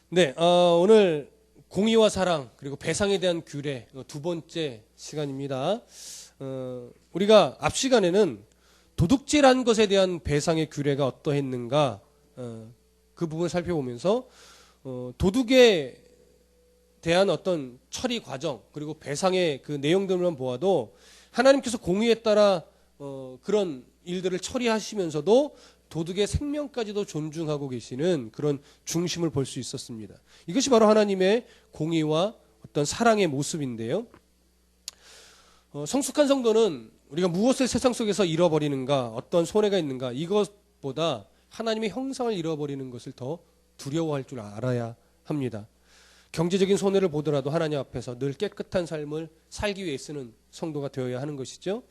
네, 오늘 공의와 사랑 그리고 배상에 대한 규례 두 번째 시간입니다. 우리가 앞 시간에는 도둑질한 것에 대한 배상의 규례가 어떠했는가 그 부분을 살펴보면서 도둑에 대한 어떤 처리 과정 그리고 배상의 그 내용들만 보아도 하나님께서 공의에 따라 그런 일들을 처리하시면서도 도둑의 생명까지도 존중하고 계시는 그런 중심을 볼 수 있었습니다. 이것이 바로 하나님의 공의와 어떤 사랑의 모습인데요. 성숙한 성도는 우리가 무엇을 세상 속에서 잃어버리는가, 어떤 손해가 있는가, 이것보다 하나님의 형상을 잃어버리는 것을 더 두려워할 줄 알아야 합니다. 경제적인 손해를 보더라도 하나님 앞에서 늘 깨끗한 삶을 살기 위해 쓰는 성도가 되어야 하는 것이죠.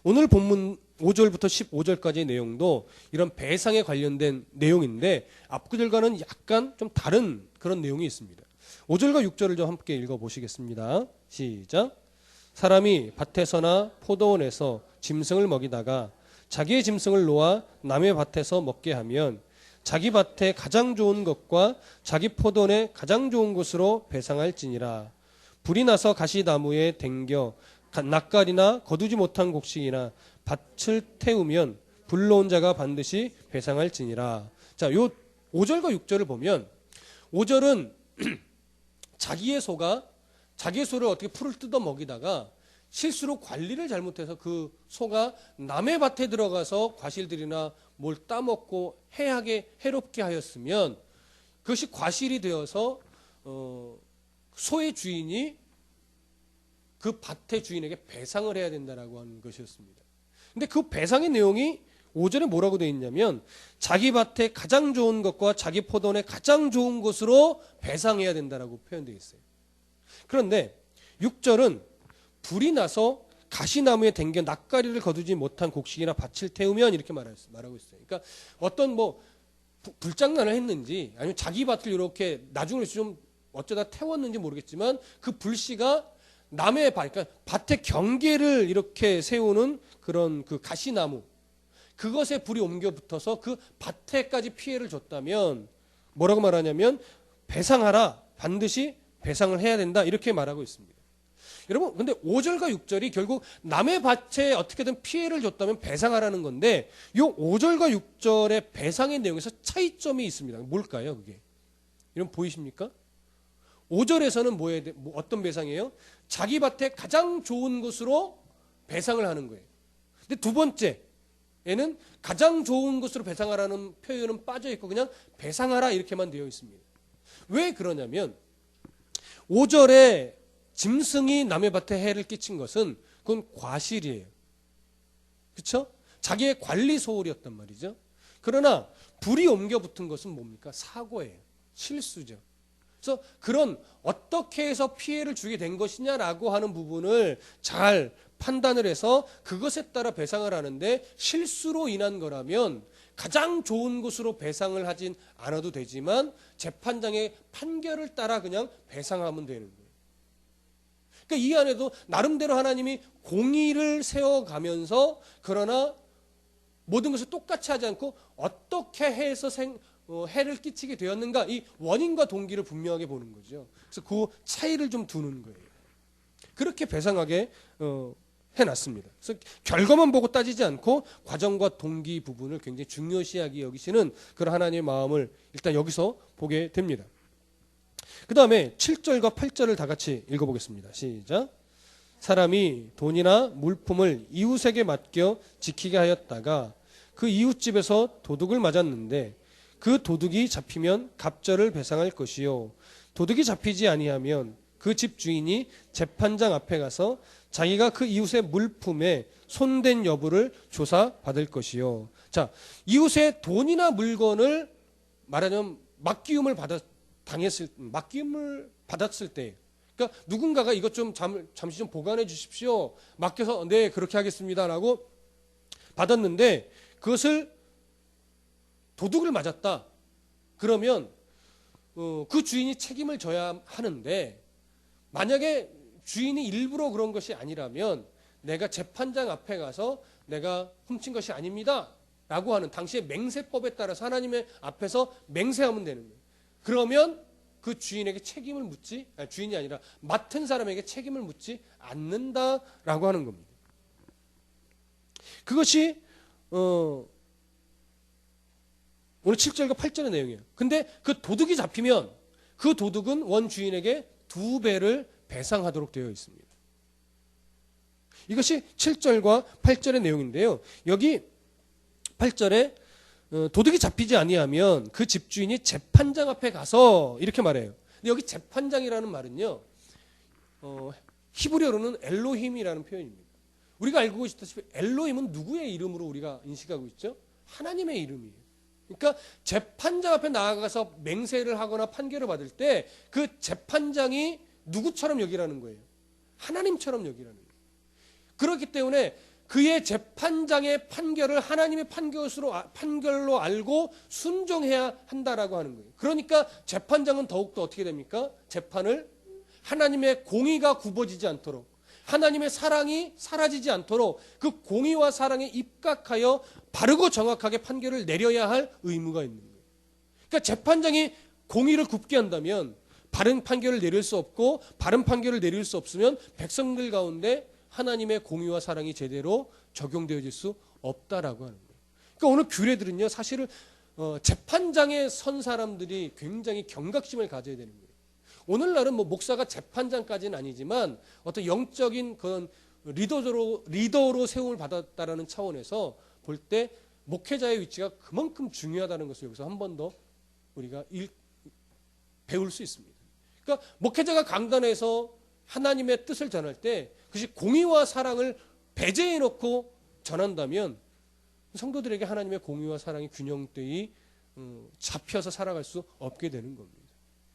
오늘 본문 5절부터 15절까지의 내용도 이런 배상에 관련된 내용인데 앞구절과는 약간 좀 다른 그런 내용이 있습니다. 5절과 6절을 좀 함께 읽어보시겠습니다. 시작. 사람이 밭에서나 포도원에서 짐승을 먹이다가 자기의 짐승을 놓아 남의 밭에서 먹게 하면 자기 밭에 가장 좋은 것과 자기 포도원에 가장 좋은 것으로 배상할지니라. 불이 나서 가시나무에 댕겨 낯가리나 거두지 못한 곡식이나 밭을 태우면 불러온 자가 반드시 배상할지니라. 자, 요 5절과 6절을 보면 5절은 자기의 소를 어떻게 풀을 뜯어 먹이다가 실수로 관리를 잘못해서 그 소가 남의 밭에 들어가서 과실들이나 뭘 따먹고 해롭게 하였으면 그것이 과실이 되어서 소의 주인이 그 밭의 주인에게 배상을 해야 된다라고 하는 것이었습니다. 근데 그 배상의 내용이 5절에 뭐라고 되어 있냐면 자기 밭에 가장 좋은 것과 자기 포도원에 가장 좋은 것으로 배상해야 된다라고 표현되어 있어요. 그런데 6절은 불이 나서 가시나무에 댕겨 낯가리를 거두지 못한 곡식이나 밭을 태우면 이렇게 말하고 있어요. 그러니까 어떤 불장난을 했는지 아니면 자기 밭을 이렇게 나중에 좀 어쩌다 태웠는지 모르겠지만 그 불씨가 남의 밭, 그러니까 밭의 경계를 이렇게 세우는 그런 그 가시나무 그것에 불이 옮겨 붙어서 그 밭에까지 피해를 줬다면 뭐라고 말하냐면 배상하라, 반드시 배상을 해야 된다 이렇게 말하고 있습니다. 여러분 근데 5절과 6절이 결국 남의 밭에 어떻게든 피해를 줬다면 배상하라는 건데 이 5절과 6절의 배상의 내용에서 차이점이 있습니다. 뭘까요 그게? 여러분 보이십니까? 5절에서는 어떤 배상이에요? 자기 밭에 가장 좋은 것으로 배상을 하는 거예요. 근데 두 번째에는 가장 좋은 것으로 배상하라는 표현은 빠져 있고 그냥 배상하라 이렇게만 되어 있습니다. 왜 그러냐면 5절에 짐승이 남의 밭에 해를 끼친 것은 그건 과실이에요. 그렇죠? 자기의 관리 소홀이었단 말이죠. 그러나 불이 옮겨 붙은 것은 뭡니까? 사고예요. 실수죠. 그래서 그런 어떻게 해서 피해를 주게 된 것이냐라고 하는 부분을 잘 판단을 해서 그것에 따라 배상을 하는데 실수로 인한 거라면 가장 좋은 것으로 배상을 하진 않아도 되지만 재판장의 판결을 따라 그냥 배상하면 되는 거예요. 그러니까 이 안에도 나름대로 하나님이 공의를 세워가면서 그러나 모든 것을 똑같이 하지 않고 어떻게 해서 해를 끼치게 되었는가 이 원인과 동기를 분명하게 보는 거죠. 그래서 그 차이를 좀 두는 거예요. 그렇게 배상하게 해놨습니다. 그래서 결과만 보고 따지지 않고 과정과 동기 부분을 굉장히 중요시하게 여기시는 그런 하나님의 마음을 일단 여기서 보게 됩니다. 그 다음에 7절과 8절을 다 같이 읽어보겠습니다. 시작. 사람이 돈이나 물품을 이웃에게 맡겨 지키게 하였다가 그 이웃집에서 도둑을 맞았는데 그 도둑이 잡히면 갑절을 배상할 것이요 도둑이 잡히지 아니하면 그 집 주인이 재판장 앞에 가서 자기가 그 이웃의 물품에 손댄 여부를 조사받을 것이요. 자, 이웃의 돈이나 물건을 말하자면 맡김을 받았을 때, 그러니까 누군가가 이것 좀 잠시 좀 보관해 주십시오. 맡겨서 네 그렇게 하겠습니다라고 받았는데 그것을 도둑을 맞았다. 그러면 그 주인이 책임을 져야 하는데 만약에 주인이 일부러 그런 것이 아니라면 내가 재판장 앞에 가서 내가 훔친 것이 아닙니다. 라고 하는 당시의 맹세법에 따라서 하나님의 앞에서 맹세하면 되는 거예요. 그러면 그 주인에게 주인이 아니라 맡은 사람에게 책임을 묻지 않는다라고 하는 겁니다. 그것이 오늘 7절과 8절의 내용이에요. 근데 그 도둑이 잡히면 그 도둑은 원 주인에게 2배를 배상하도록 되어 있습니다. 이것이 7절과 8절의 내용인데요. 여기 8절에 도둑이 잡히지 아니하면 그 집주인이 재판장 앞에 가서 이렇게 말해요. 근데 여기 재판장이라는 말은요, 히브리어로는 엘로힘이라는 표현입니다. 우리가 알고 있다시피 엘로힘은 누구의 이름으로 우리가 인식하고 있죠? 하나님의 이름이에요. 그러니까 재판장 앞에 나아가서 맹세를 하거나 판결을 받을 때 그 재판장이 누구처럼 여기라는 거예요? 하나님처럼 여기라는 거예요. 그렇기 때문에 그의 재판장의 판결을 하나님의 판결로 알고 순종해야 한다라고 하는 거예요. 그러니까 재판장은 더욱더 어떻게 됩니까? 재판을 하나님의 공의가 굽어지지 않도록, 하나님의 사랑이 사라지지 않도록 그 공의와 사랑에 입각하여 바르고 정확하게 판결을 내려야 할 의무가 있는 거예요. 그러니까 재판장이 공의를 굽게 한다면 바른 판결을 내릴 수 없고, 바른 판결을 내릴 수 없으면 백성들 가운데 하나님의 공의와 사랑이 제대로 적용되어질 수 없다라고 하는 거예요. 그러니까 오늘 규례들은요, 사실은 재판장에 선 사람들이 굉장히 경각심을 가져야 되는 거예요. 오늘날은 뭐 목사가 재판장까지는 아니지만 어떤 영적인 그런 리더로 세움을 받았다라는 차원에서 볼 때 목회자의 위치가 그만큼 중요하다는 것을 여기서 한 번 더 우리가 배울 수 있습니다. 그러니까 목회자가 강단에서 하나님의 뜻을 전할 때 그것이 공의와 사랑을 배제해 놓고 전한다면 성도들에게 하나님의 공의와 사랑이 균형되이 잡혀서 살아갈 수 없게 되는 겁니다.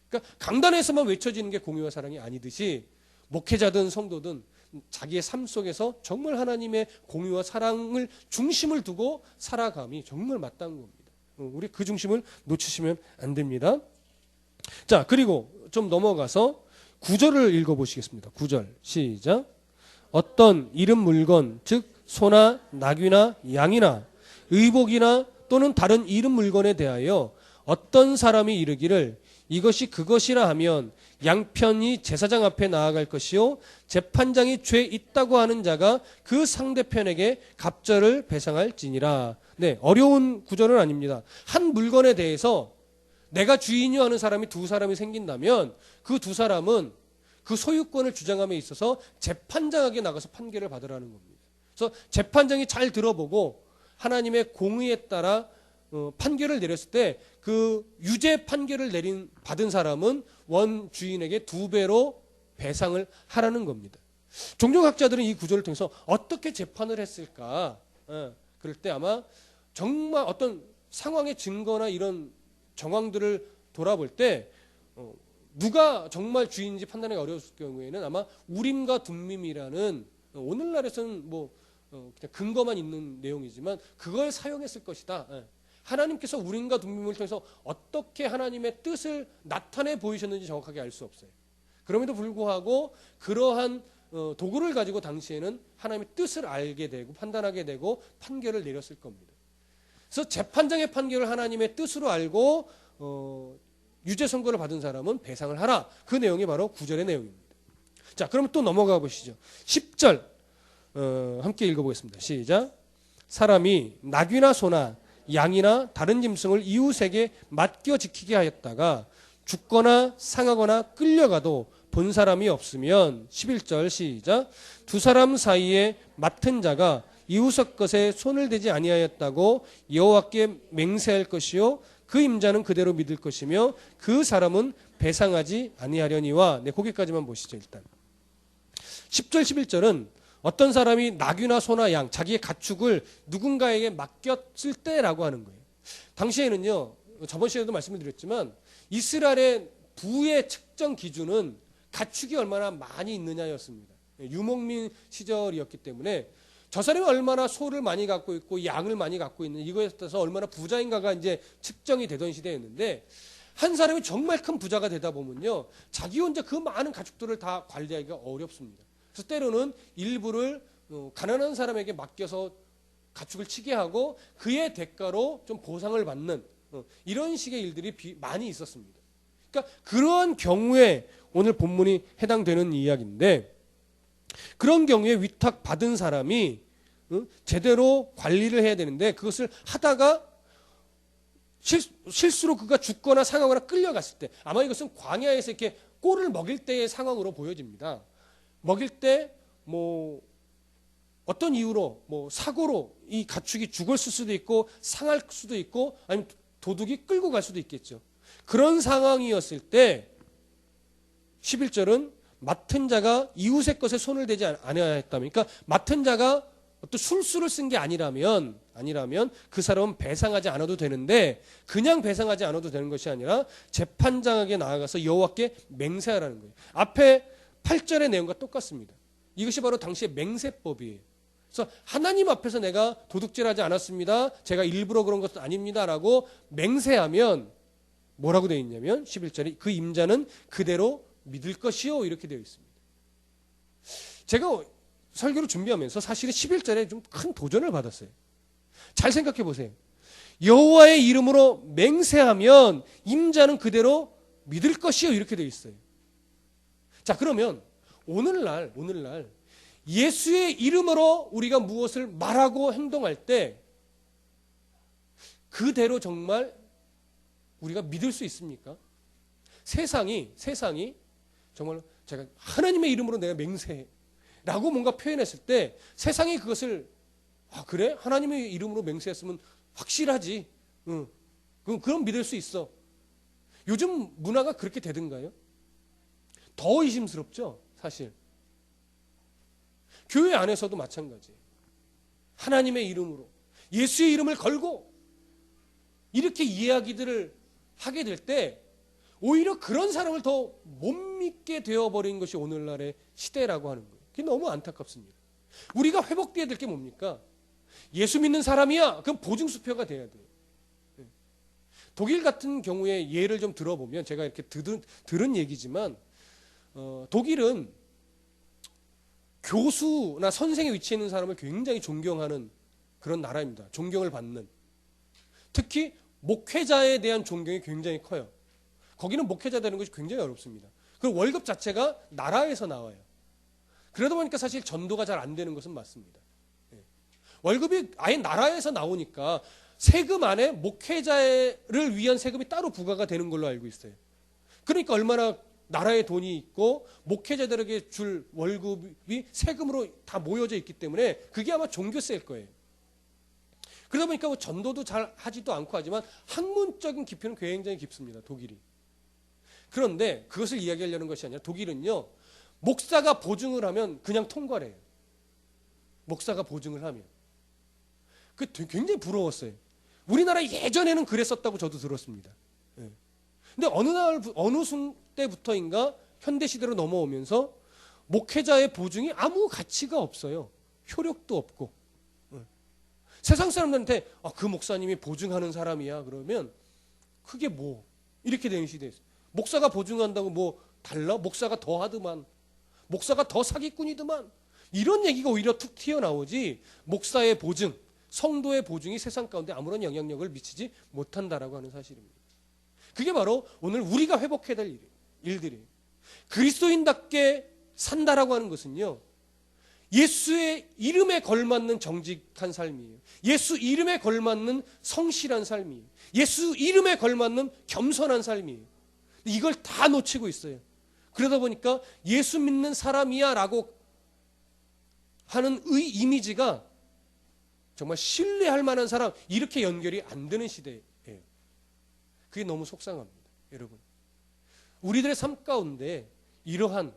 그러니까 강단에서만 외쳐지는 게 공의와 사랑이 아니듯이 목회자든 성도든 자기의 삶 속에서 정말 하나님의 공의와 사랑을 중심을 두고 살아감이 정말 마땅한 겁니다. 우리 그 중심을 놓치시면 안 됩니다. 자, 그리고 좀 넘어가서 9절을 읽어보시겠습니다. 9절 시작. 어떤 이름 물건, 즉 소나 나귀나 양이나 의복이나 또는 다른 이름 물건에 대하여 어떤 사람이 이르기를 이것이 그것이라 하면 양편이 제사장 앞에 나아갈 것이요 재판장이 죄 있다고 하는 자가 그 상대편에게 갑절을 배상할지니라. 네, 어려운 구절은 아닙니다. 한 물건에 대해서 내가 주인이요 하는 사람이 두 사람이 생긴다면 그 두 사람은 그 소유권을 주장함에 있어서 재판장에게 나가서 판결을 받으라는 겁니다. 그래서 재판장이 잘 들어보고 하나님의 공의에 따라 판결을 내렸을 때 그 유죄 판결을 받은 사람은 원 주인에게 2배로 배상을 하라는 겁니다. 종교학자들은 이 구조를 통해서 어떻게 재판을 했을까? 그럴 때 아마 정말 어떤 상황의 증거나 이런 정황들을 돌아볼 때 누가 정말 주인인지 판단하기 어려웠을 경우에는 아마 우림과 둠밈이라는 오늘날에서는 뭐 그냥 근거만 있는 내용이지만 그걸 사용했을 것이다. 하나님께서 우림과 둠밈을 통해서 어떻게 하나님의 뜻을 나타내 보이셨는지 정확하게 알 수 없어요. 그럼에도 불구하고 그러한 도구를 가지고 당시에는 하나님의 뜻을 알게 되고 판단하게 되고 판결을 내렸을 겁니다. 그래서 재판장의 판결을 하나님의 뜻으로 알고 유죄 선고를 받은 사람은 배상을 하라. 그 내용이 바로 9절의 내용입니다. 자, 그럼 또 넘어가 보시죠. 10절 함께 읽어보겠습니다. 시작. 사람이 나귀나 소나 양이나 다른 짐승을 이웃에게 맡겨 지키게 하였다가 죽거나 상하거나 끌려가도 본 사람이 없으면 11절 시작. 두 사람 사이에 맡은 자가 이웃의 것에 손을 대지 아니하였다고 여호와께 맹세할 것이요 그 임자는 그대로 믿을 것이며 그 사람은 배상하지 아니하려니와. 네, 거기까지만 보시죠. 일단 10절 11절은 어떤 사람이 나귀나 소나 양 자기의 가축을 누군가에게 맡겼을 때라고 하는 거예요. 당시에는요, 저번 시간에도 말씀을 드렸지만 이스라엘의 부의 측정 기준은 가축이 얼마나 많이 있느냐였습니다. 유목민 시절이었기 때문에 저 사람이 얼마나 소를 많이 갖고 있고 양을 많이 갖고 있는 이거에 따라서 얼마나 부자인가가 이제 측정이 되던 시대였는데 한 사람이 정말 큰 부자가 되다 보면요, 자기 혼자 그 많은 가축들을 다 관리하기가 어렵습니다. 그래서 때로는 일부를 가난한 사람에게 맡겨서 가축을 치게 하고 그의 대가로 좀 보상을 받는 이런 식의 일들이 많이 있었습니다. 그러니까 그러한 경우에 오늘 본문이 해당되는 이야기인데, 그런 경우에 위탁받은 사람이 제대로 관리를 해야 되는데 그것을 하다가 실수로 그가 죽거나 상하거나 끌려갔을 때, 아마 이것은 광야에서 이렇게 꼴을 먹일 때의 상황으로 보여집니다. 먹일 때 뭐 어떤 이유로 뭐 사고로 이 가축이 죽을 수도 있고 상할 수도 있고 아니면 도둑이 끌고 갈 수도 있겠죠. 그런 상황이었을 때 11절은 맡은 자가 이웃의 것에 손을 대지 않아야 했다면, 그러니까 맡은 자가 어떤 술수를 쓴 게 아니라면 그 사람은 배상하지 않아도 되는데, 그냥 배상하지 않아도 되는 것이 아니라 재판장에게 나아가서 여호와께 맹세하라는 거예요. 앞에 8절의 내용과 똑같습니다. 이것이 바로 당시의 맹세법이에요. 그래서 하나님 앞에서 내가 도둑질하지 않았습니다, 제가 일부러 그런 것은 아닙니다라고 맹세하면 뭐라고 되어 있냐면 11절에 그 임자는 그대로 믿을 것이요, 이렇게 되어 있습니다. 제가 설교를 준비하면서 사실은 11절에 좀 큰 도전을 받았어요. 잘 생각해 보세요. 여호와의 이름으로 맹세하면 임자는 그대로 믿을 것이요, 이렇게 되어 있어요. 자, 그러면 오늘날 예수의 이름으로 우리가 무엇을 말하고 행동할 때 그대로 정말 우리가 믿을 수 있습니까? 세상이 정말 제가 하나님의 이름으로 내가 맹세라고 뭔가 표현했을 때 세상이 그것을 그래? 하나님의 이름으로 맹세했으면 확실하지. 그럼 믿을 수 있어. 요즘 문화가 그렇게 되던가요? 더 의심스럽죠, 사실. 교회 안에서도 마찬가지예요. 하나님의 이름으로 예수의 이름을 걸고 이렇게 이야기들을 하게 될 때 오히려 그런 사람을 더 못 믿게 되어버린 것이 오늘날의 시대라고 하는 거예요. 그게 너무 안타깝습니다. 우리가 회복돼야 될 게 뭡니까? 예수 믿는 사람이야, 그럼 보증수표가 돼야 돼요. 독일 같은 경우에 예를 좀 들어보면, 제가 이렇게 들은 얘기지만 독일은 교수나 선생의 위치에 있는 사람을 굉장히 존경하는 그런 나라입니다. 존경을 받는. 특히 목회자에 대한 존경이 굉장히 커요. 거기는 목회자 되는 것이 굉장히 어렵습니다. 그리고 월급 자체가 나라에서 나와요. 그러다 보니까 사실 전도가 잘 안 되는 것은 맞습니다. 월급이 아예 나라에서 나오니까 세금 안에 목회자를 위한 세금이 따로 부과가 되는 걸로 알고 있어요. 그러니까 얼마나 나라의 돈이 있고 목회자들에게 줄 월급이 세금으로 다 모여져 있기 때문에 그게 아마 종교세일 거예요. 그러다 보니까 뭐 전도도 잘 하지도 않고 하지만 학문적인 깊이는 굉장히 깊습니다, 독일이. 그런데 그것을 이야기하려는 것이 아니라 독일은요, 목사가 보증을 하면 그냥 통과를 해요. 목사가 보증을 하면. 그 굉장히 부러웠어요. 우리나라 예전에는 그랬었다고 저도 들었습니다. 근데 어느 때부터인가 현대시대로 넘어오면서 목회자의 보증이 아무 가치가 없어요. 효력도 없고. 세상 사람들한테 그 목사님이 보증하는 사람이야 그러면 그게 뭐 이렇게 되는 시대였어요. 목사가 보증한다고 뭐 달라? 목사가 더 하더만, 목사가 더 사기꾼이더만, 이런 얘기가 오히려 툭 튀어나오지 목사의 보증, 성도의 보증이 세상 가운데 아무런 영향력을 미치지 못한다라고 하는 사실입니다. 그게 바로 오늘 우리가 회복해야 될 일들이에요. 그리스도인답게 산다라고 하는 것은요, 예수의 이름에 걸맞는 정직한 삶이에요. 예수 이름에 걸맞는 성실한 삶이에요. 예수 이름에 걸맞는 겸손한 삶이에요. 이걸 다 놓치고 있어요. 그러다 보니까 예수 믿는 사람이야 라고 하는 이미지가 정말 신뢰할 만한 사람, 이렇게 연결이 안 되는 시대예요. 그게 너무 속상합니다, 여러분. 우리들의 삶 가운데 이러한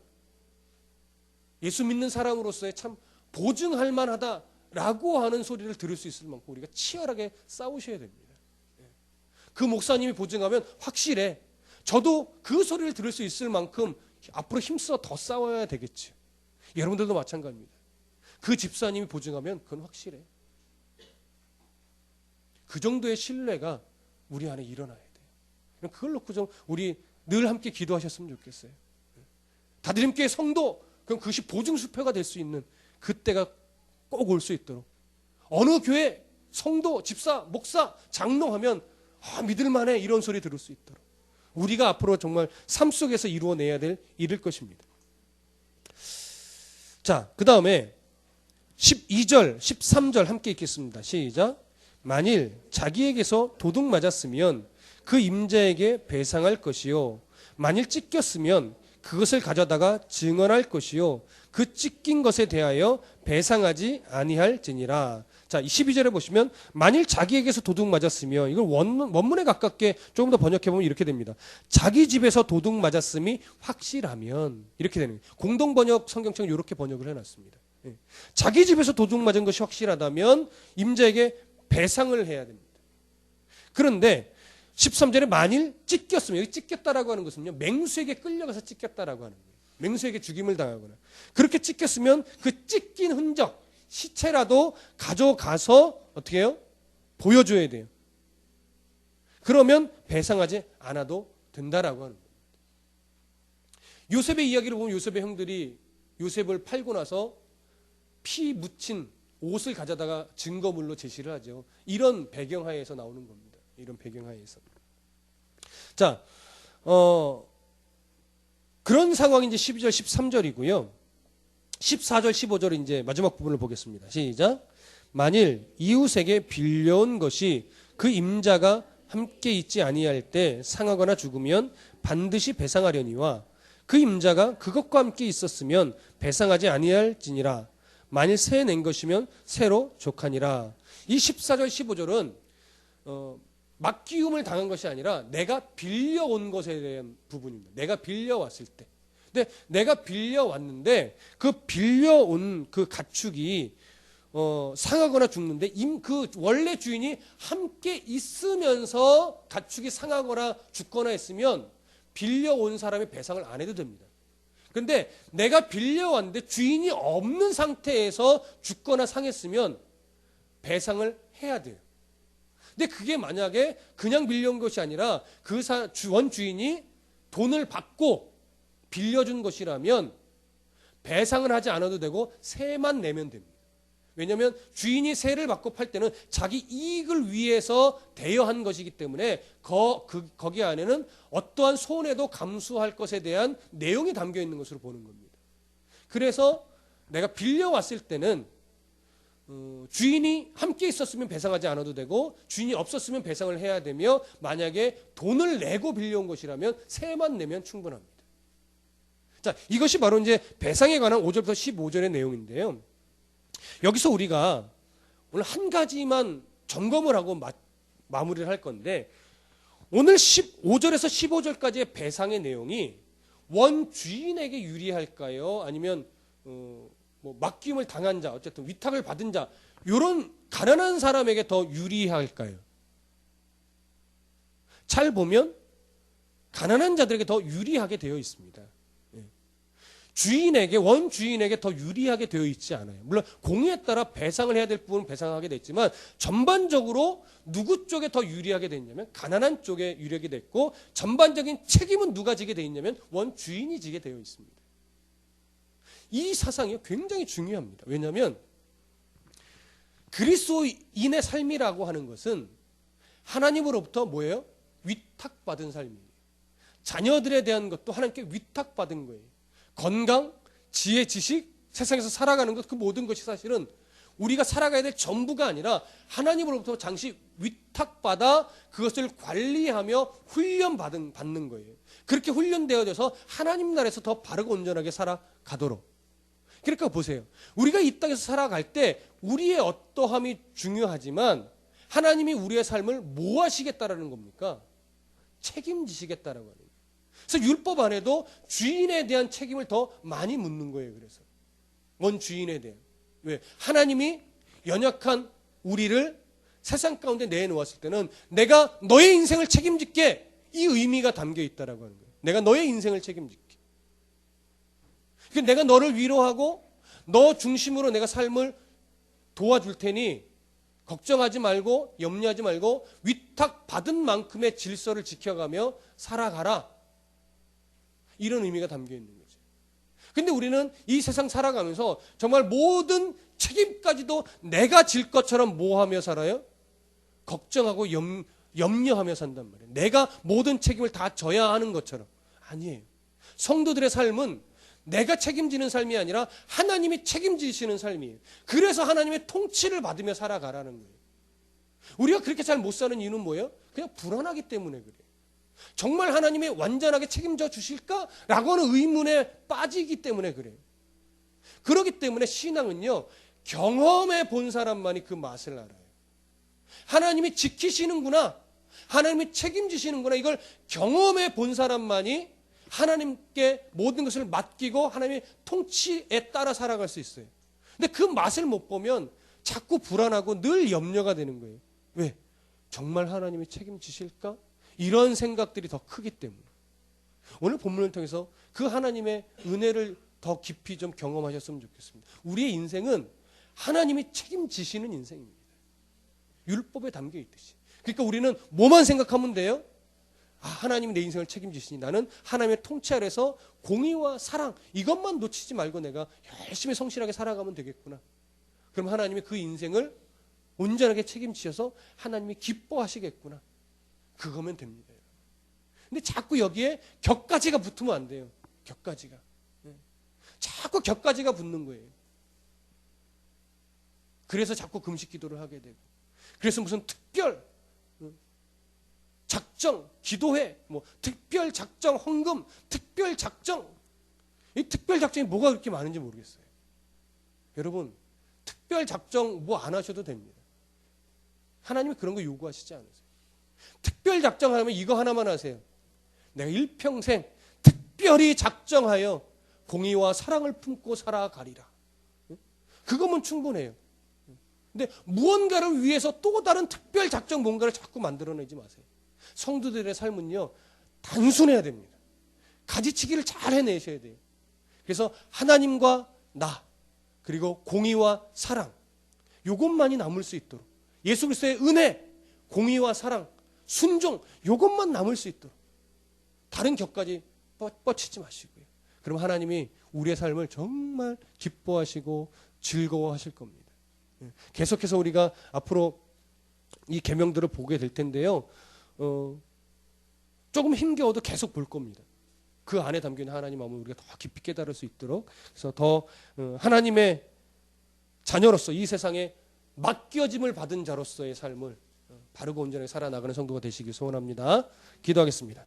예수 믿는 사람으로서의 참 보증할 만하다라고 하는 소리를 들을 수 있을 만큼 우리가 치열하게 싸우셔야 됩니다. 그 목사님이 보증하면 확실해. 저도 그 소리를 들을 수 있을 만큼 앞으로 힘써 더 싸워야 되겠죠. 여러분들도 마찬가지입니다. 그 집사님이 보증하면 그건 확실해. 그 정도의 신뢰가 우리 안에 일어나야 돼요. 그걸 놓고 좀 우리 늘 함께 기도하셨으면 좋겠어요. 다드림교회 성도, 그럼 그것이 보증수표가 될 수 있는 그때가 꼭 올 수 있도록, 어느 교회 성도, 집사, 목사, 장로하면 믿을만해, 이런 소리 들을 수 있도록 우리가 앞으로 정말 삶 속에서 이루어내야 될 일일 것입니다. 자, 그 다음에 12절, 13절 함께 읽겠습니다. 시작. 만일 자기에게서 도둑 맞았으면 그 임자에게 배상할 것이요. 만일 찢겼으면 그것을 가져다가 증언할 것이요. 그 찢긴 것에 대하여 배상하지 아니할지니라. 자, 12절에 보시면 만일 자기에게서 도둑 맞았으면, 이걸 원문에 가깝게 조금 더 번역해보면 이렇게 됩니다. 자기 집에서 도둑 맞았음이 확실하면, 이렇게 되는 거예요. 공동번역 성경책은 이렇게 번역을 해놨습니다. 예. 자기 집에서 도둑 맞은 것이 확실하다면 임자에게 배상을 해야 됩니다. 그런데 13절에 만일 찢겼으면, 여기 찢겼다라고 하는 것은요, 맹수에게 끌려가서 찢겼다라고 하는 거예요. 맹수에게 죽임을 당하거나 그렇게 찢겼으면 그 찢긴 흔적, 시체라도 가져가서 어떻게 해요? 보여줘야 돼요. 그러면 배상하지 않아도 된다라고 하는 겁니다. 요셉의 이야기를 보면 요셉의 형들이 요셉을 팔고 나서 피 묻힌 옷을 가져다가 증거물로 제시를 하죠. 이런 배경하에서 나오는 겁니다. 이런 배경하에서. 자, 그런 상황이 이제 12절, 13절이고요. 14절, 15절 이제 마지막 부분을 보겠습니다. 시작. 만일 이웃에게 빌려온 것이 그 임자가 함께 있지 아니할 때 상하거나 죽으면 반드시 배상하려니와 그 임자가 그것과 함께 있었으면 배상하지 아니할지니라. 만일 새 낸 것이면 새로 족하니라. 이 14절, 15절은 맡기움을 당한 것이 아니라 내가 빌려온 것에 대한 부분입니다. 내가 빌려왔을 때. 근데 내가 빌려왔는데 그 빌려온 그 가축이 상하거나 죽는데 그 원래 주인이 함께 있으면서 가축이 상하거나 죽거나 했으면 빌려온 사람이 배상을 안 해도 됩니다. 그런데 내가 빌려왔는데 주인이 없는 상태에서 죽거나 상했으면 배상을 해야 돼요. 근데 그게 만약에 그냥 빌려온 것이 아니라 그 원주인이 돈을 받고 빌려준 것이라면 배상을 하지 않아도 되고 세만 내면 됩니다. 왜냐하면 주인이 세를 받고 팔 때는 자기 이익을 위해서 대여한 것이기 때문에 거기 안에는 어떠한 손해도 감수할 것에 대한 내용이 담겨 있는 것으로 보는 겁니다. 그래서 내가 빌려왔을 때는 주인이 함께 있었으면 배상하지 않아도 되고 주인이 없었으면 배상을 해야 되며 만약에 돈을 내고 빌려온 것이라면 세만 내면 충분합니다. 자, 이것이 바로 이제 배상에 관한 5절부터 15절의 내용인데요. 여기서 우리가 오늘 한 가지만 점검을 하고 마무리를 할 건데 오늘 15절에서 15절까지의 배상의 내용이 원주인에게 유리할까요? 아니면 맡김을 당한 자, 어쨌든 위탁을 받은 자, 이런 가난한 사람에게 더 유리할까요? 잘 보면 가난한 자들에게 더 유리하게 되어 있습니다. 원주인에게 더 유리하게 되어 있지 않아요. 물론 공의에 따라 배상을 해야 될 부분은 배상하게 됐지만 전반적으로 누구 쪽에 더 유리하게 됐냐면 가난한 쪽에 유리하게 됐고 전반적인 책임은 누가 지게 되어 있냐면 원주인이 지게 되어 있습니다. 이 사상이 굉장히 중요합니다. 왜냐하면 그리스도인의 삶이라고 하는 것은 하나님으로부터 뭐예요? 위탁받은 삶이에요. 자녀들에 대한 것도 하나님께 위탁받은 거예요. 건강, 지혜, 지식, 세상에서 살아가는 것, 그 모든 것이 사실은 우리가 살아가야 될 전부가 아니라 하나님으로부터 잠시 위탁받아 그것을 관리하며 받는 거예요. 그렇게 훈련되어져서 하나님 나라에서 더 바르고 온전하게 살아가도록. 그러니까 보세요. 우리가 이 땅에서 살아갈 때 우리의 어떠함이 중요하지만 하나님이 우리의 삶을 뭐 하시겠다라는 겁니까? 책임지시겠다라고 하는 거예요. 그래서 율법 안에도 주인에 대한 책임을 더 많이 묻는 거예요. 그래서 원주인에 대한. 왜? 하나님이 연약한 우리를 세상 가운데 내놓았을 때는 내가 너의 인생을 책임질게, 이 의미가 담겨 있다라고 하는 거예요. 내가 너의 인생을 책임질게. 내가 너를 위로하고 너 중심으로 내가 삶을 도와줄 테니 걱정하지 말고 염려하지 말고 위탁받은 만큼의 질서를 지켜가며 살아가라. 이런 의미가 담겨 있는 거죠. 근데 우리는 이 세상 살아가면서 정말 모든 책임까지도 내가 질 것처럼 뭐하며 살아요? 걱정하고 염려하며 산단 말이에요. 내가 모든 책임을 다 져야 하는 것처럼. 아니에요. 성도들의 삶은 내가 책임지는 삶이 아니라 하나님이 책임지시는 삶이에요. 그래서 하나님의 통치를 받으며 살아가라는 거예요. 우리가 그렇게 잘 못 사는 이유는 뭐예요? 그냥 불안하기 때문에 그래요. 정말 하나님이 완전하게 책임져 주실까라고 하는 의문에 빠지기 때문에 그래요. 그렇기 때문에 신앙은요, 경험해 본 사람만이 그 맛을 알아요. 하나님이 지키시는구나, 하나님이 책임지시는구나, 이걸 경험해 본 사람만이 하나님께 모든 것을 맡기고 하나님의 통치에 따라 살아갈 수 있어요. 근데 그 맛을 못 보면 자꾸 불안하고 늘 염려가 되는 거예요. 왜? 정말 하나님이 책임지실까? 이런 생각들이 더 크기 때문에. 오늘 본문을 통해서 그 하나님의 은혜를 더 깊이 좀 경험하셨으면 좋겠습니다. 우리의 인생은 하나님이 책임지시는 인생입니다. 율법에 담겨 있듯이. 그러니까 우리는 뭐만 생각하면 돼요? 하나님이 내 인생을 책임지시니 나는 하나님의 통치 아래서 공의와 사랑, 이것만 놓치지 말고 내가 열심히 성실하게 살아가면 되겠구나. 그럼 하나님이 그 인생을 온전하게 책임지셔서 하나님이 기뻐하시겠구나. 그거면 됩니다. 근데 자꾸 여기에 격가지가 붙으면 안 돼요. 격가지가. 자꾸 격가지가 붙는 거예요. 그래서 자꾸 금식 기도를 하게 되고, 그래서 무슨 특별 작정, 기도회, 뭐 특별 작정, 헌금, 특별 작정. 이 특별 작정이 뭐가 그렇게 많은지 모르겠어요. 여러분, 특별 작정 뭐 안 하셔도 됩니다. 하나님이 그런 거 요구하시지 않으세요. 특별 작정하면 이거 하나만 하세요. 내가 일평생 특별히 작정하여 공의와 사랑을 품고 살아가리라. 그거면 충분해요. 근데 무언가를 위해서 또 다른 특별 작정 뭔가를 자꾸 만들어내지 마세요. 성도들의 삶은요, 단순해야 됩니다. 가지치기를 잘 해내셔야 돼요. 그래서 하나님과 나, 그리고 공의와 사랑, 이것만이 남을 수 있도록, 예수 그리스도의 은혜, 공의와 사랑, 순종, 이것만 남을 수 있도록, 다른 격까지 뻗치지 마시고요. 그럼 하나님이 우리의 삶을 정말 기뻐하시고 즐거워하실 겁니다. 계속해서 우리가 앞으로 이 계명들을 보게 될 텐데요. 조금 힘겨워도 계속 볼 겁니다. 그 안에 담겨있는 하나님 마음을 우리가 더 깊이 깨달을 수 있도록, 그래서 더 하나님의 자녀로서 이 세상에 맡겨짐을 받은 자로서의 삶을 바르고 온전하게 살아나가는 성도가 되시길 소원합니다. 기도하겠습니다.